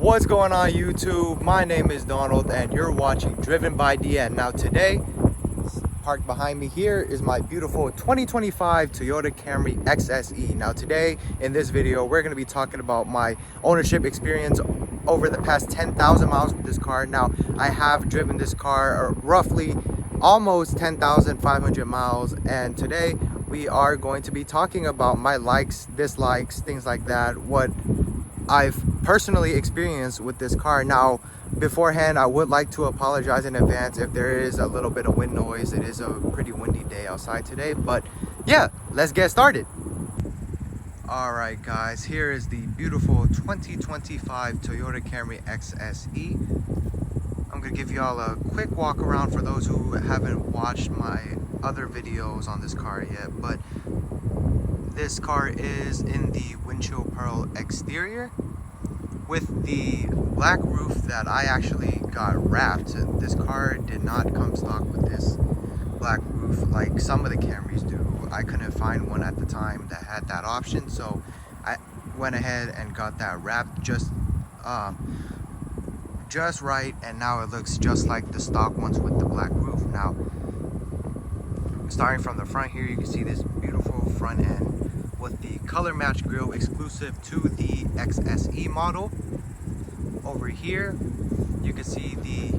What's going on YouTube? My name is Donald and you're watching Driven by DN. Now today, parked behind me here is my beautiful 2025 Toyota Camry XSE. Now today in this video, we're going to be talking about my ownership experience over the past 10,000 miles with this car. Now I have driven this car roughly almost 10,500 miles, and today we are going to be talking about my likes, dislikes, things like that, what I've personally experienced with this car. Now beforehand, I would like to apologize in advance if there is a little bit of wind noise. It is a pretty windy day outside today, but yeah, let's get started. All right guys, here is the beautiful 2025 Toyota Camry XSE. I'm gonna give y'all a quick walk around for those who haven't watched my other videos on this car yet, but this car is in the windshield pearl exterior with the black roof that I actually got wrapped. This car did not come stock with this black roof like some of the Camrys do. I couldn't find one at the time that had that option, so I went ahead and got that wrapped just right, and now it looks just like the stock ones with the black roof. Now starting from the front here, you can see this beautiful front end with the color match grille exclusive to the XSE model. Over here you can see the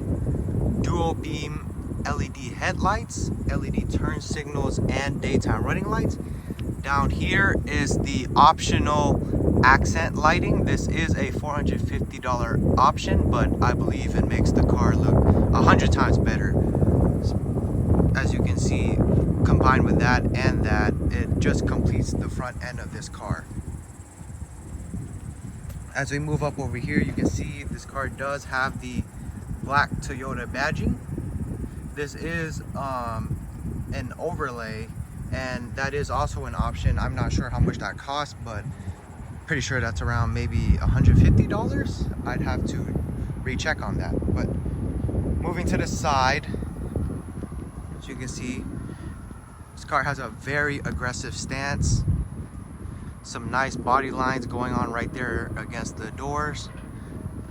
dual beam LED headlights, LED turn signals, and daytime running lights. Down here is the optional accent lighting. This is a $450 option, but I believe it makes the car look 100 times better. As you can see, combined with that and that, it just completes the front end of this car. As we move up over here, you can see this car does have the black Toyota badging. This is an overlay, and that is also an option. I'm not sure how much that costs, but pretty sure that's around maybe $150. I'd have to recheck on that. But moving to the side, as you can see, this car has a very aggressive stance. Some nice body lines going on right there against the doors.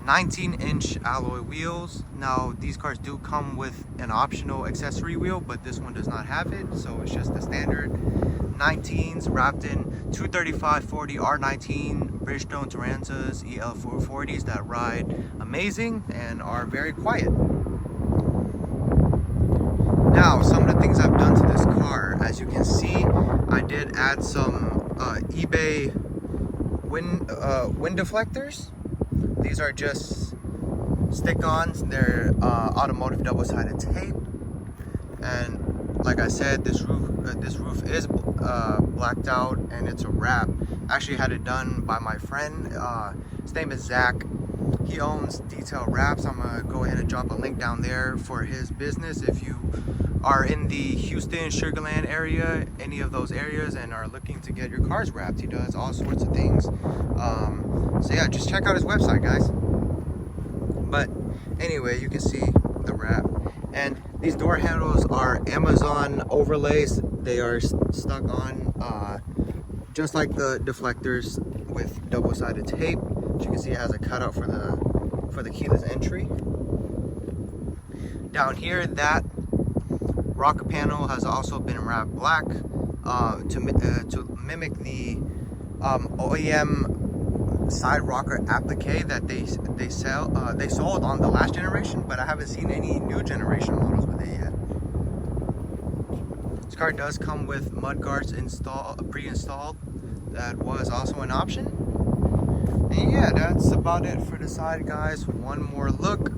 19-inch alloy wheels. Now these cars do come with an optional accessory wheel, but this one does not have it, so it's just the standard 19s wrapped in 235/40 R19 Bridgestone Tarantas EL440s that ride amazing and are very quiet. Now, some of the things I've done to this car, as you can see, I did add some eBay wind deflectors. These are just stick-ons. They're automotive double-sided tape, and like I said, this roof is blacked out and it's a wrap. Actually had it done by my friend. His name is Zach. He owns Detail Wraps. I'm gonna go ahead and drop a link down there for his business if you are in the Houston, Sugarland area, any of those areas, and are looking to get your cars wrapped. He does all sorts of things. So yeah, just check out his website, guys. But anyway, you can see the wrap, and these door handles are Amazon overlays. They are stuck on just like the deflectors with double-sided tape. As you can see, it has a cutout for the keyless entry. Down here, that rocker panel has also been wrapped black to mimic the OEM side rocker applique that they sold on the last generation, but I haven't seen any new generation models with it yet. This car does come with mud guards pre-installed. That was also an option. And yeah, that's about it for the side, guys. One more look.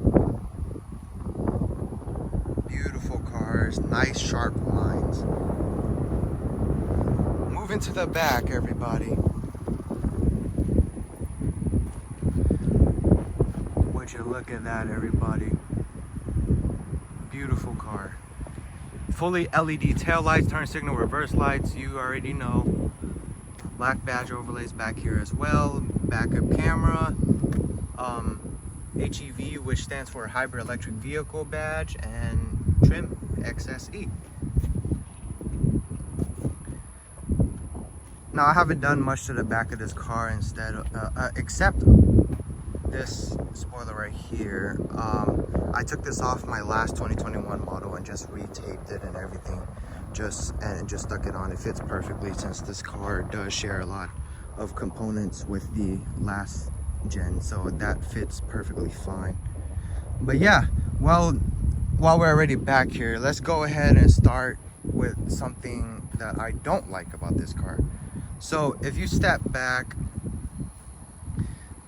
Beautiful cars, nice sharp lines. Moving to the back, everybody. Would you look at that, everybody? Beautiful car. Fully LED tail lights, turn signal, reverse lights, you already know. Black badge overlays back here as well. Backup camera. HEV, which stands for Hybrid Electric Vehicle badge, and trim XSE. Now I haven't done much to the back of this car except this spoiler right here, I took this off my last 2021 model and just retaped it and everything, just stuck it on. It fits perfectly since this car does share a lot of components with the last gen, so that fits perfectly fine. But yeah, well, while we're already back here, let's go ahead and start with something that I don't like about this car. So if you step back,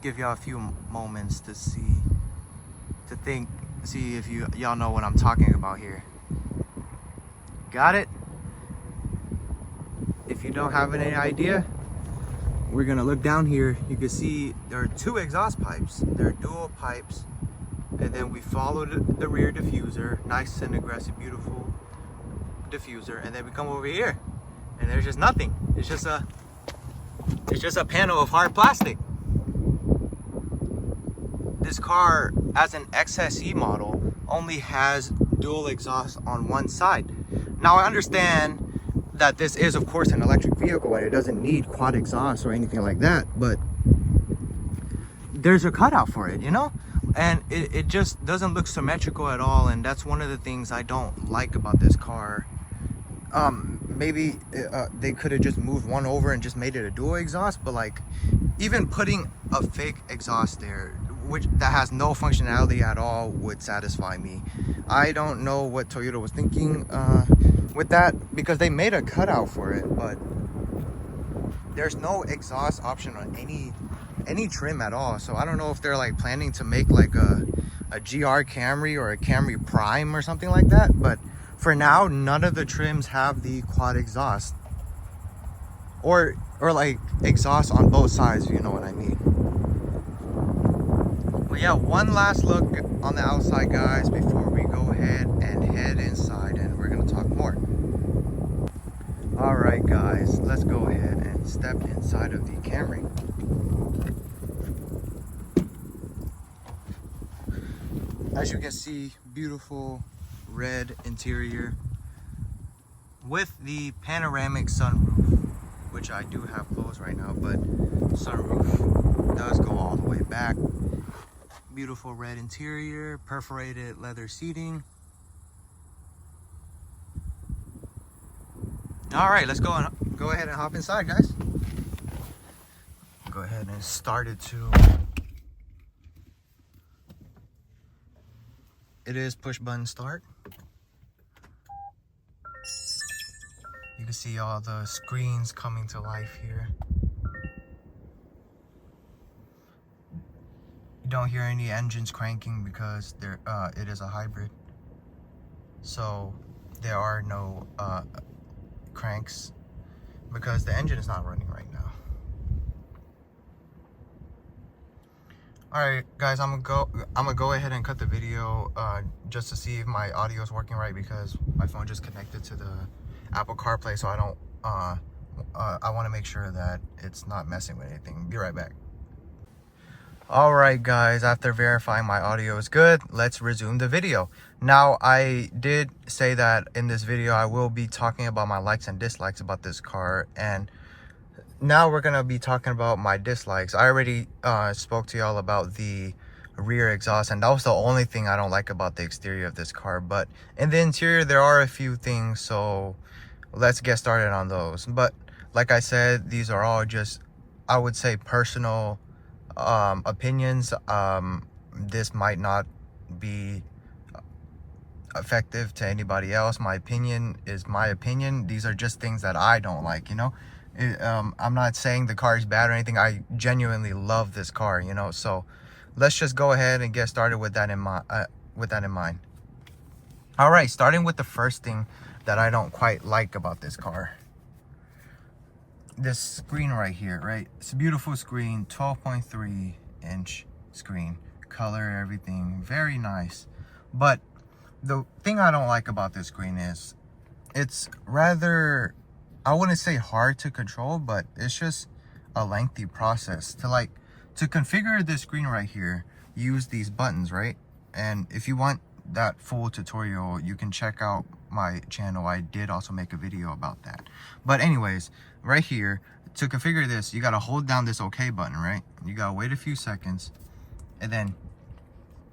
give y'all a few moments to see if y'all know what I'm talking about here. Got it? If you don't have any idea, we're gonna look down here. You can see there are two exhaust pipes. They're dual pipes, and then we followed the rear diffuser, nice and aggressive, beautiful diffuser, and then we come over here, and there's just nothing. It's just a panel of hard plastic. This car, as an XSE model, only has dual exhaust on one side. Now I understand that this is of course an electric vehicle and it doesn't need quad exhaust or anything like that, but there's a cutout for it, you know? And it just doesn't look symmetrical at all, and that's one of the things I don't like about this car. Maybe they could have just moved one over and just made it a dual exhaust, but like even putting a fake exhaust there, that has no functionality at all, would satisfy me. I don't know what Toyota was thinking with that, because they made a cutout for it, but there's no exhaust option on any trim at all. So I don't know if they're like planning to make like a GR Camry or a Camry Prime or something like that, but for now none of the trims have the quad exhaust or like exhaust on both sides, if you know what I mean. But yeah, one last look on the outside, guys, before we go ahead and head inside, and we're gonna talk more. All right, guys, let's go ahead and step inside of the Camry. As you can see, beautiful red interior with the panoramic sunroof, which I do have closed right now, but sunroof does go all the way back. Beautiful red interior, perforated leather seating. All right, let's go ahead and hop inside, guys. Go ahead and start it too. It is push button start. You can see all the screens coming to life here. You don't hear any engines cranking because it is a hybrid. So there are no cranks because the engine is not running right now. All right, guys, I'm gonna go ahead and cut the video just to see if my audio is working right, because my phone just connected to the Apple CarPlay, so I want to make sure that it's not messing with anything. Be right back. All right, guys, after verifying my audio is good, let's resume the video. Now, I did say that in this video I will be talking about my likes and dislikes about this car, and now we're gonna be talking about my dislikes. I already spoke to y'all about the rear exhaust, and that was the only thing I don't like about the exterior of this car. But in the interior there are a few things, so let's get started on those. But like I said, these are all just, I would say, personal opinions. This might not be effective to anybody else. My opinion is my opinion. These are just things that I don't like, you know. I'm not saying the car is bad or anything. I genuinely love this car, you know. So let's just go ahead and get started with that in mind. All right, starting with the first thing that I don't quite like about this car. This screen right here, right? It's a beautiful screen, 12.3 inch screen, color, everything, very nice. But the thing I don't like about this screen is it's rather, I wouldn't say hard to control, but it's just a lengthy process to configure this screen right here. Use these buttons, right? And if you want that full tutorial, you can check out my channel. I did also make a video about that. But anyways, right here, to configure this, you got to hold down this OK button, right? You got to wait a few seconds, and then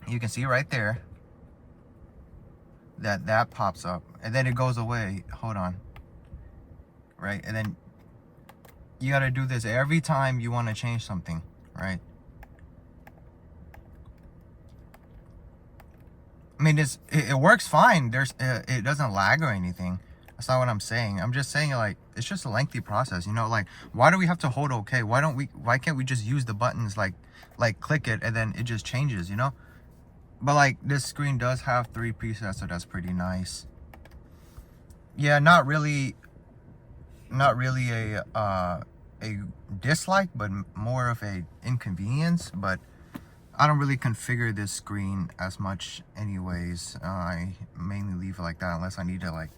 you can see right there that pops up, and then it goes away. Hold on. Right, and then you got to do this every time you want to change something, right? I mean, it works fine. It doesn't lag or anything. That's not what I'm saying. I'm just saying, like, it's just a lengthy process, you know? Like, why do we have to hold OK? Why can't we just use the buttons, like click it and then it just changes, you know? But like, this screen does have 3 presets, so that's pretty nice. Yeah, not really a dislike, but more of a inconvenience. But I don't really configure this screen as much anyways. I mainly leave it like that unless I need to like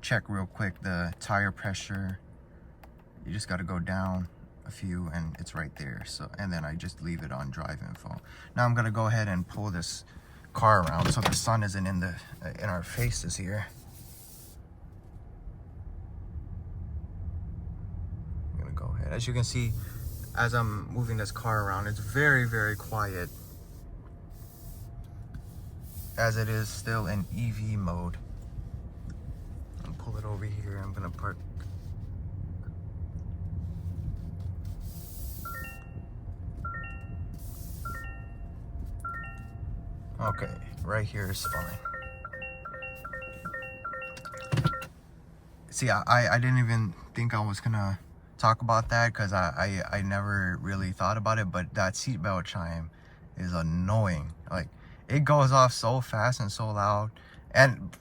check real quick the tire pressure. You just got to go down a few and it's right there. So, and then I just leave it on drive info. Now I'm gonna go ahead and pull this car around so the sun isn't in our faces here. I'm gonna go ahead. As you can see, as I'm moving this car around, it's very, very quiet, as it is still in EV mode. I'll pull it over here. I'm gonna park. Okay, right here is fine. See, I didn't even think I was gonna talk about that because I never really thought about it, but that seatbelt chime is annoying. Like, it goes off so fast and so loud. And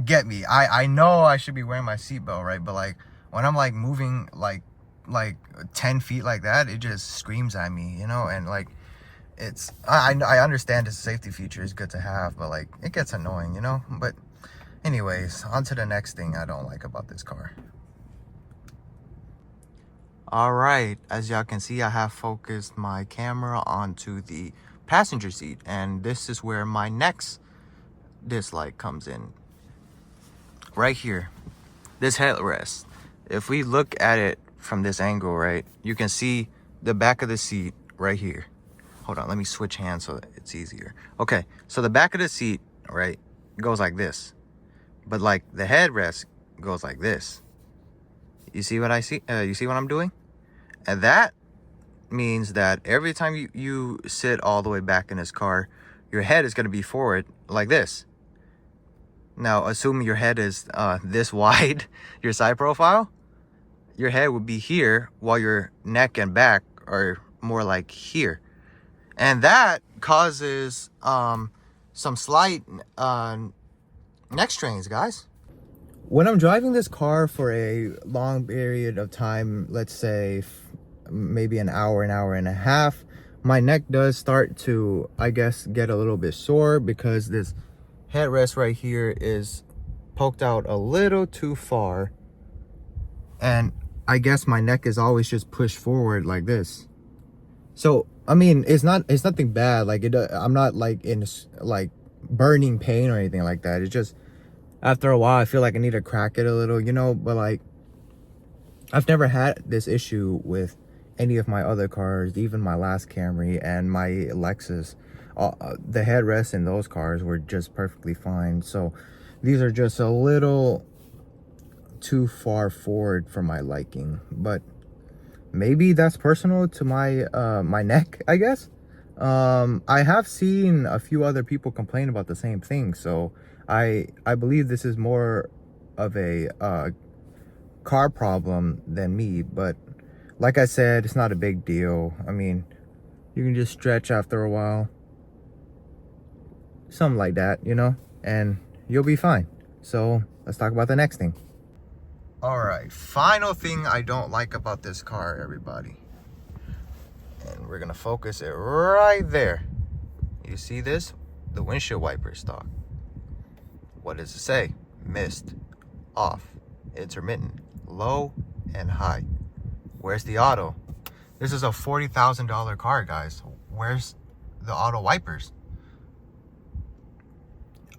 get me, I know I should be wearing my seatbelt, right? But like, when I'm like moving like 10 feet like that, it just screams at me, you know? And like, it's, I understand it's a safety feature, it's good to have, but like, it gets annoying, you know? But anyways, on to the next thing I don't like about this car. All right, as y'all can see, I have focused my camera onto the passenger seat, and this is where my next dislike comes in. Right here, this headrest. If we look at it from this angle, right, you can see the back of the seat right here. Hold on, let me switch hands so it's easier. Okay, so the back of the seat, right, goes like this. But like the headrest goes like this. You see what I see? You see what I'm doing? And that means that every time you sit all the way back in this car, your head is going to be forward like this. Now, assuming your head is this wide, your side profile, your head would be here while your neck and back are more like here. And that causes some slight neck strains, guys. When I'm driving this car for a long period of time, let's say maybe an hour and a half, my neck does start to, I guess, get a little bit sore because this headrest right here is poked out a little too far. And I guess my neck is always just pushed forward like this. So, I mean, it's nothing bad. Like, I'm not like in like burning pain or anything like that. It's just, after a while, I feel like I need to crack it a little, you know? But like, I've never had this issue with any of my other cars, even my last Camry and my Lexus. The headrests in those cars were just perfectly fine. So these are just a little too far forward for my liking. But maybe that's personal to my my neck, I guess. I have seen a few other people complain about the same thing, so I believe this is more of a car problem than me. But like I said, it's not a big deal. I mean, you can just stretch after a while, something like that, you know, and you'll be fine. So let's talk about the next thing. All right, final thing I don't like about this car, everybody. And we're gonna focus it right there. You see this? The windshield wiper stock. What does it say? Mist, off, intermittent, low, and high. Where's the auto? This is a $40,000 car, guys. Where's the auto wipers?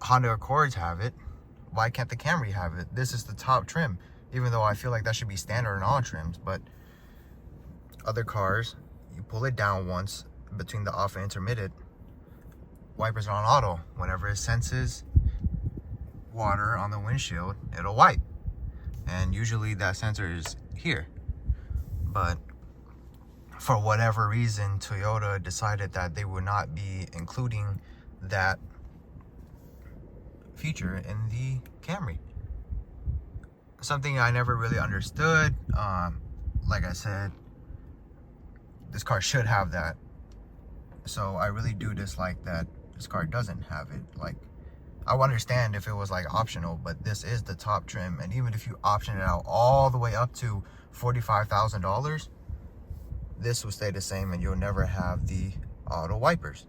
Honda Accords have it. Why can't the Camry have it? This is the top trim, even though I feel like that should be standard in all trims. But other cars, you pull it down once between the off and intermittent, wipers are on auto. Whenever it senses water on the windshield, it'll wipe. And usually that sensor is here. But for whatever reason, Toyota decided that they would not be including that feature in the Camry. Something I never really understood. Like I said, this car should have that. So I really do dislike that this car doesn't have it. Like, I would understand if it was like optional, but this is the top trim. And even if you option it out all the way up to $45,000, this will stay the same and you'll never have the auto wipers.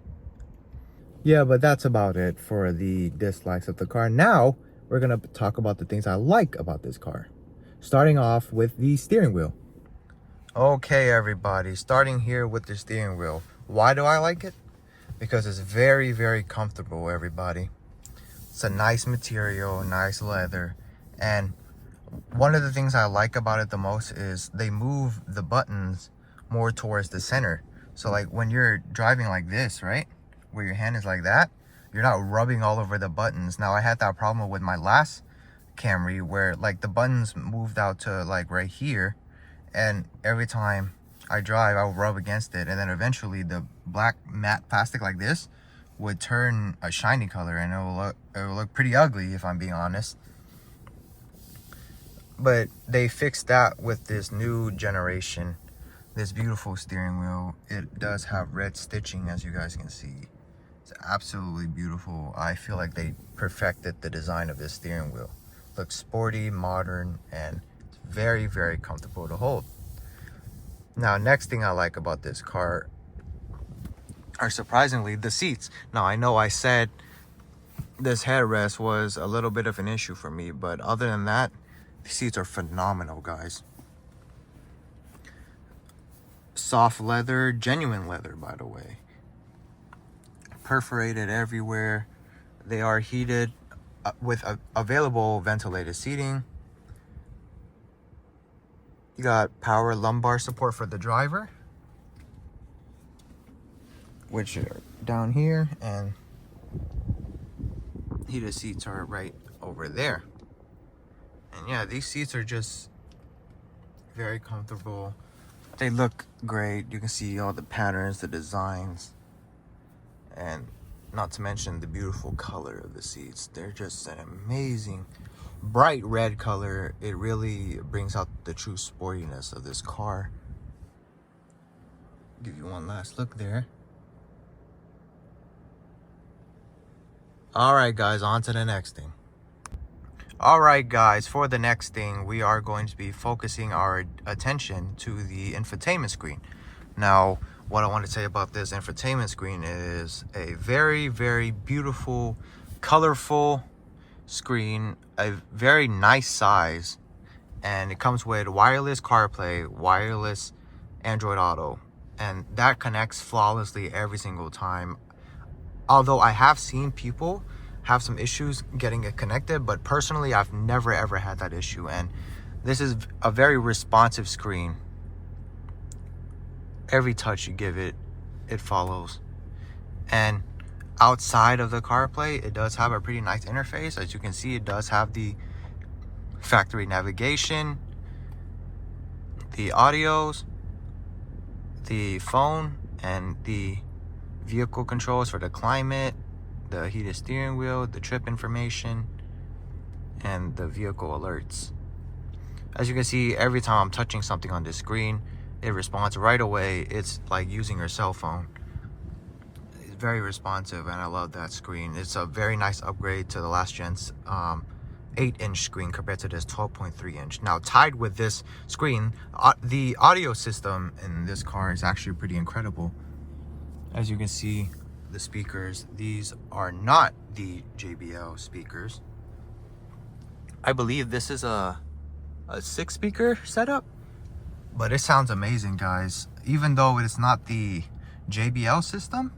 Yeah, but that's about it for the dislikes of the car. Now, we're gonna talk about the things I like about this car. Starting off with the steering wheel. Okay, everybody, starting here with the steering wheel. Why do I like it? Because it's very, very comfortable, everybody. It's a nice material, nice leather. And one of the things I like about it the most is they move the buttons more towards the center. So like when you're driving like this, right? Where your hand is like that, you're not rubbing all over the buttons. Now I had that problem with my last Camry where like the buttons moved out to like right here. And every time I drive, I would rub against it. And then eventually the black matte plastic like this would turn a shiny color and it will look pretty ugly if I'm being honest. But they fixed that with this new generation, this beautiful steering wheel. It does have red stitching, as you guys can see. It's absolutely beautiful. I feel like they perfected the design of this steering wheel. Looks sporty, modern, and it's very, very comfortable to hold. Now, next thing I like about this car are surprisingly the seats. Now, I know I said this headrest was a little bit of an issue for me, but other than that, the seats are phenomenal, guys. Soft leather, genuine leather, by the way. Perforated everywhere. They are heated with available ventilated seating. You got power lumbar support for the driver, which are down here, and heated seats are right over there. And yeah, these seats are just very comfortable. They look great. You can see all the patterns, the designs, and not to mention the beautiful color of the seats. They're just an amazing bright red color. It really brings out the true sportiness of this car. Give you one last look there. All right, guys, on to the next thing. All right, guys, for the next thing, we are going to be focusing our attention to the infotainment screen. Now, what I want to say about this infotainment screen is a very, very beautiful, colorful screen, a very nice size, and it comes with wireless CarPlay, wireless Android Auto, and that connects flawlessly every single time. Although I have seen people have some issues getting it connected, but personally I've never ever had that issue. And this is a very responsive screen. Every touch you give it, it follows. And outside of the CarPlay, it does have a pretty nice interface. As you can see, it does have the factory navigation, the audios, the phone, and the vehicle controls for the climate, the heated steering wheel, the trip information, and the vehicle alerts. As you can see, every time I'm touching something on this screen, it responds right away. It's like using your cell phone. It's very responsive, and I love that screen. It's a very nice upgrade to the last gen's 8-inch screen compared to this 12.3-inch. Now, tied with this screen, the audio system in this car is actually pretty incredible. As you can see, the speakers, these are not the JBL speakers. I believe this is a 6-speaker setup, but it sounds amazing, guys. Even though it's not the JBL system,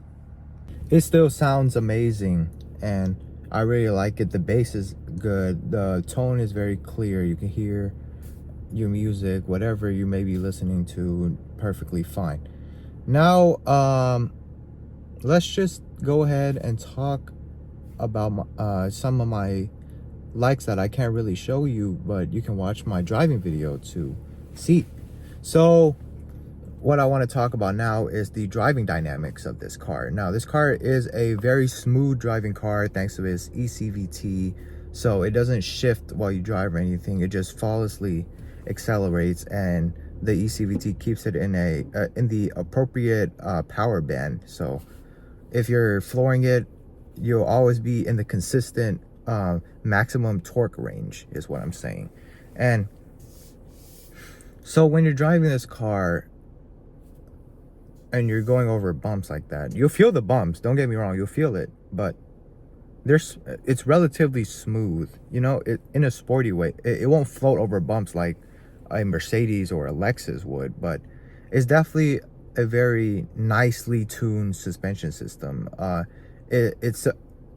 it still sounds amazing, and I really like it. The bass is good, the tone is very clear. You can hear your music, whatever you may be listening to, perfectly fine. Now let's just go ahead and talk about some of my likes that I can't really show you, but you can watch my driving video to see. So what I want to talk about now is the driving dynamics of this car. Now, this car is a very smooth driving car thanks to its ECVT, so it doesn't shift while you drive or anything. It just flawlessly accelerates, and the ECVT keeps it in the appropriate power band. So if you're flooring it, you'll always be in the consistent maximum torque range, is what I'm saying. And so when you're driving this car and you're going over bumps like that, you'll feel the bumps, don't get me wrong, you'll feel it, but it's relatively smooth, you know, in a sporty way. It won't float over bumps like a Mercedes or a Lexus would, but it's definitely a very nicely tuned suspension system. It's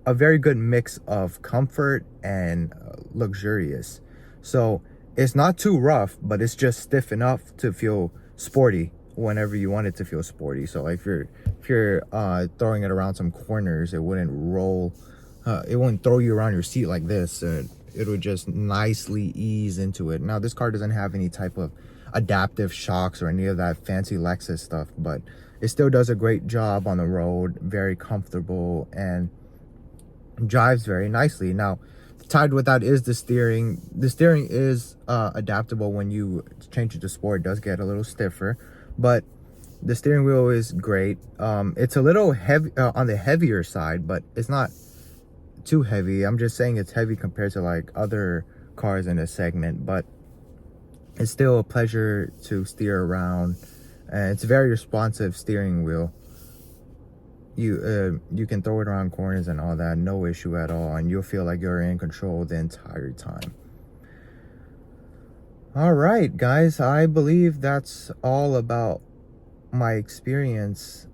a very good mix of comfort and luxurious. So it's not too rough, but it's just stiff enough to feel sporty whenever you want it to feel sporty. So like if you're throwing it around some corners, it wouldn't roll, it wouldn't throw you around your seat like this. It would just nicely ease into it. Now, this car doesn't have any type of adaptive shocks or any of that fancy Lexus stuff, but it still does a great job on the road, very comfortable, and drives very nicely. Now, tied with that is the steering. The steering is adaptable. When you change it to sport, it does get a little stiffer, but the steering wheel is great. It's a little heavy on the heavier side, but it's not too heavy. I'm just saying it's heavy compared to like other cars in this segment, but it's still a pleasure to steer around, and it's a very responsive steering wheel. You can throw it around corners and all that, no issue at all, and you'll feel like you're in control the entire time. All right, guys, I believe that's all about my experience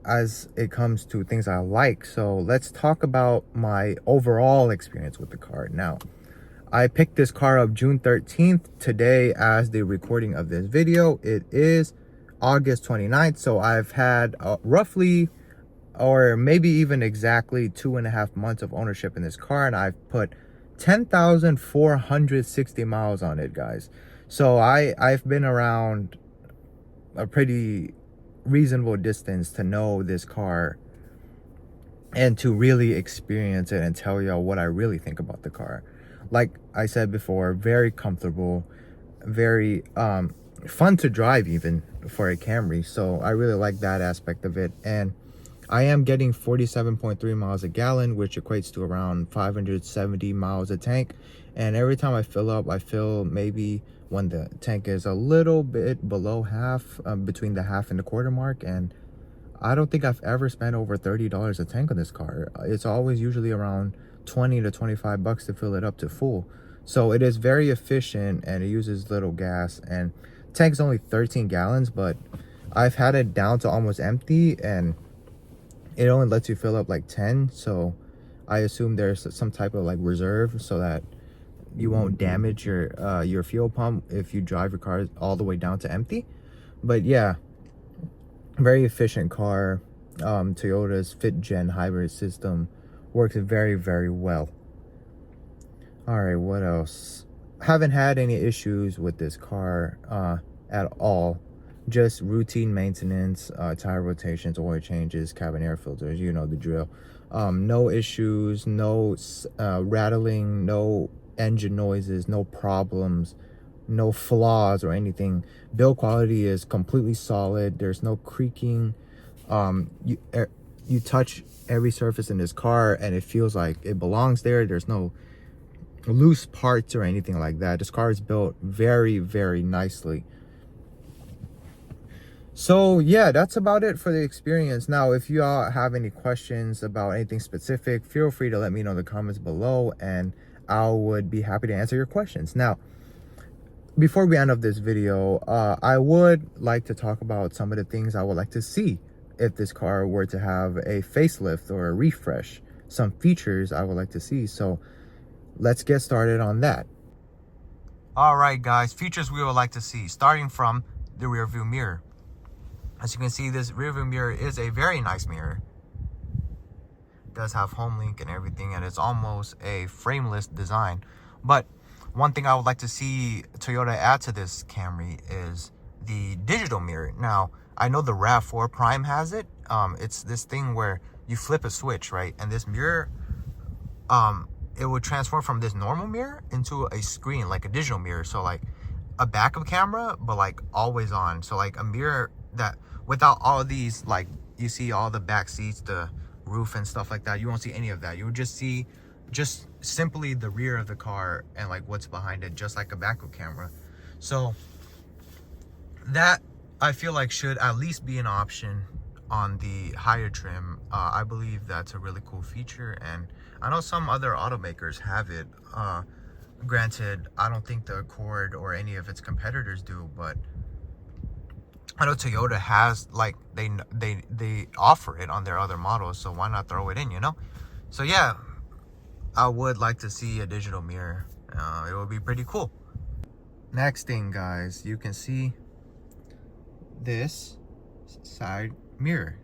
as it comes to things I like. So let's talk about my overall experience with the car. Now, I picked this car up June 13th. Today, as the recording of this video, it is August 29th. So I've had roughly, or maybe even exactly, 2.5 months of ownership in this car, and I've put 10,460 miles on it, guys. So I've been around a pretty reasonable distance to know this car and to really experience it and tell y'all what I really think about the car. Like I said before, very comfortable, very fun to drive even for a Camry. So I really like that aspect of it. And I am getting 47.3 miles a gallon, which equates to around 570 miles a tank. And every time I fill up, I feel maybe when the tank is a little bit below half, between the half and the quarter mark. And I don't think I've ever spent over $30 a tank on this car. It's always usually around 20 to 25 bucks to fill it up to full. So it is very efficient, and it uses little gas, and tank's only 13 gallons, but I've had it down to almost empty, and it only lets you fill up like 10. So I assume there's some type of like reserve so that you won't damage your fuel pump if you drive your car all the way down to empty. But yeah, very efficient car. Toyota's 5th gen hybrid system works very, very well. All right, what else? Haven't had any issues with this car at all. Just routine maintenance, tire rotations, oil changes, cabin air filters, you know the drill. No issues, no rattling, no engine noises, no problems, no flaws or anything. Build quality is completely solid. There's no creaking. You touch every surface in this car and it feels like it belongs there. There's no loose parts or anything like that. This car is built very, very nicely. So yeah, that's about it for the experience. Now, if you all have any questions about anything specific, feel free to let me know in the comments below, and I would be happy to answer your questions. Now, before we end up this video, I would like to talk about some of the things I would like to see if this car were to have a facelift or a refresh. Some features I would like to see. So let's get started on that. All right, guys, features we would like to see, starting from the rear view mirror. As you can see, this rear view mirror is a very nice mirror. does have home link and everything, and it's almost a frameless design. But one thing I would like to see Toyota add to this Camry is the digital mirror. Now, I know the RAV4 Prime has it. It's this thing where you flip a switch, right? And this mirror, it would transform from this normal mirror into a screen, like a digital mirror. So like a backup camera, but like always on. So like a mirror that without all of these, like you see all the back seats, the roof and stuff like that, you won't see any of that. You would just see just simply the rear of the car and like what's behind it, just like a backup camera. So that I feel like should at least be an option on the higher trim. I believe that's a really cool feature, and I know some other automakers have it. Granted, I don't think the Accord or any of its competitors do, but I know Toyota has, like, they offer it on their other models, so why not throw it in, you know? So yeah, I would like to see a digital mirror. It would be pretty cool. Next thing, guys, you can see this side mirror.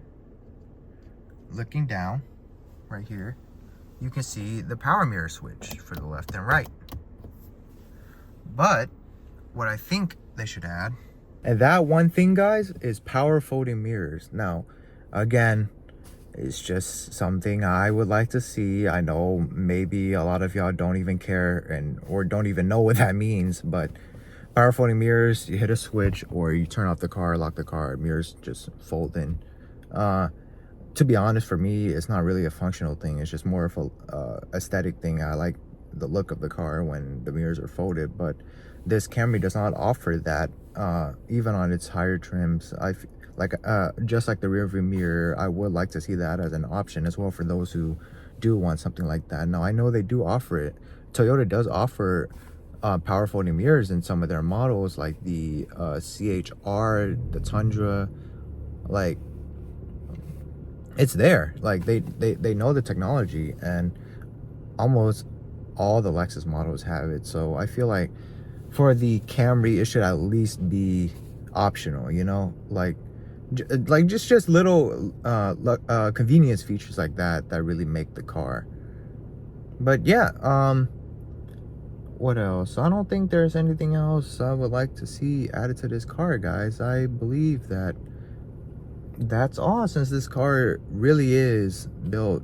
Looking down right here, you can see the power mirror switch for the left and right. But what I think they should add, and that one thing, guys, is power folding mirrors. Now, again, it's just something I would like to see. I know maybe a lot of y'all don't even care or don't even know what that means, but power folding mirrors, you hit a switch or you turn off the car, lock the car, mirrors just fold in. To be honest, for me, it's not really a functional thing. It's just more of a aesthetic thing. I like the look of the car when the mirrors are folded, but this Camry does not offer that. Even on its higher trims, just like the rear view mirror, I would like to see that as an option as well for those who do want something like that. Now, I know they do offer it. Toyota does offer power folding mirrors in some of their models, like the CHR, the Tundra. Like, it's there. Like, they know the technology, and almost all the Lexus models have it. So I feel like for the Camry, it should at least be optional, you know, like just little convenience features like that really make the car. But yeah, what else? I don't think there's anything else I would like to see added to this car, guys. I believe that's all, since this car really is built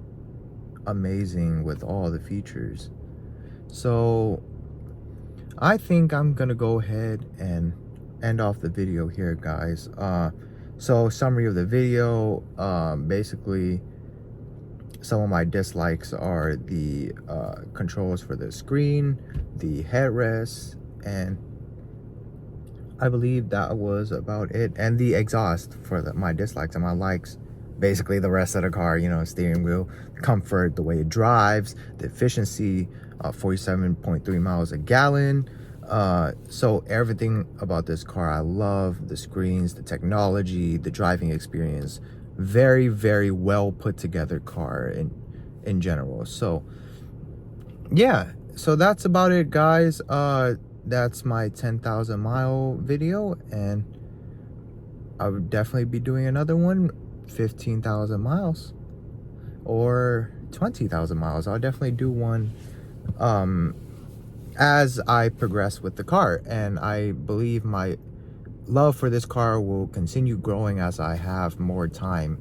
amazing with all the features. So I think I'm gonna go ahead and end off the video here, guys. So summary of the video, basically some of my dislikes are the controls for the screen, the headrest, and I believe that was about it. And the exhaust for my dislikes, and my likes, basically the rest of the car, you know, steering wheel, comfort, the way it drives, the efficiency, 47.3 miles a gallon. So everything about this car I love. The screens, the technology, the driving experience. Very, very well put together car in general. So yeah, so that's about it, guys. That's my 10,000 mile video, and I would definitely be doing another one, 15,000 miles or 20,000 miles. I'll definitely do one as I progress with the car, and I believe my love for this car will continue growing as I have more time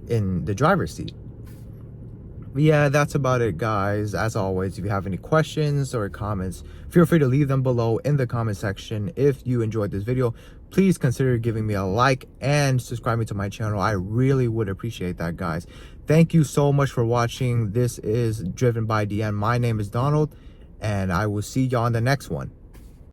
in the driver's seat. But yeah, that's about it, guys. As always, if you have any questions or comments, feel free to leave them below in the comment section. If you enjoyed this video, please consider giving me a like and subscribing to my channel. I really would appreciate that, guys. Thank you so much for watching. This is Driven by DN. My name is Donald, and I will see y'all on the next one.